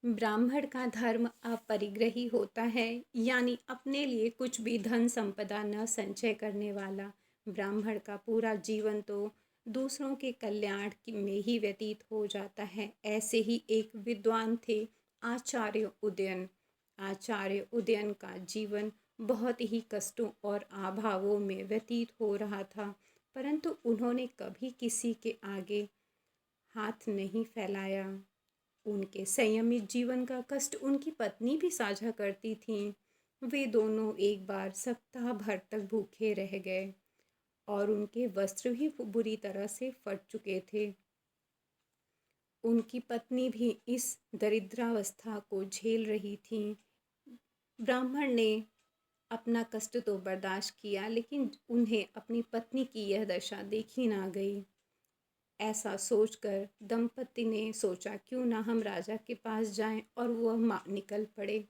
ब्राह्मण का धर्म अपरिग्रही होता है, यानी अपने लिए कुछ भी धन संपदा न संचय करने वाला। ब्राह्मण का पूरा जीवन तो दूसरों के कल्याण में ही व्यतीत हो जाता है। ऐसे ही एक विद्वान थे आचार्य उदयन। आचार्य उदयन का जीवन बहुत ही कष्टों और अभावों में व्यतीत हो रहा था, परंतु उन्होंने कभी किसी के आगे हाथ नहीं फैलाया। उनके संयमित जीवन का कष्ट उनकी पत्नी भी साझा करती थीं। वे दोनों एक बार सप्ताह भर तक भूखे रह गए और उनके वस्त्र भी बुरी तरह से फट चुके थे। उनकी पत्नी भी इस दरिद्रावस्था को झेल रही थी। ब्राह्मण ने अपना कष्ट तो बर्दाश्त किया, लेकिन उन्हें अपनी पत्नी की यह दशा देखी ना गई। ऐसा सोचकर दंपति ने सोचा, क्यों ना हम राजा के पास जाएं, और वह निकल पड़े।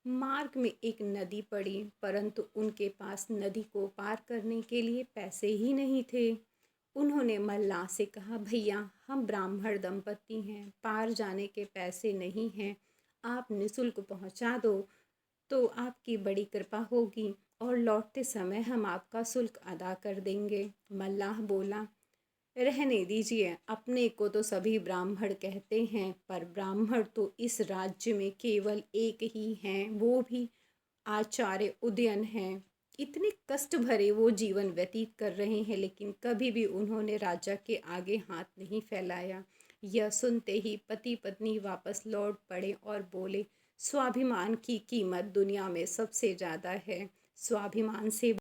मार्ग में एक नदी पड़ी, परंतु उनके पास नदी को पार करने के लिए पैसे ही नहीं थे। उन्होंने मल्लाह से कहा, भैया हम ब्राह्मण दंपति हैं, पार जाने के पैसे नहीं हैं, आप निःशुल्क पहुंचा दो तो आपकी बड़ी कृपा होगी और लौटते समय हम आपका शुल्क अदा कर देंगे। मल्लाह बोला, रहने दीजिए, अपने को तो सभी ब्राह्मण कहते हैं, पर ब्राह्मण तो इस राज्य में केवल एक ही हैं, वो भी आचार्य उदयन हैं। इतने कष्ट भरे वो जीवन व्यतीत कर रहे हैं, लेकिन कभी भी उन्होंने राजा के आगे हाथ नहीं फैलाया। यह सुनते ही पति पत्नी वापस लौट पड़े और बोले, स्वाभिमान की कीमत दुनिया में सबसे ज़्यादा है। स्वाभिमान से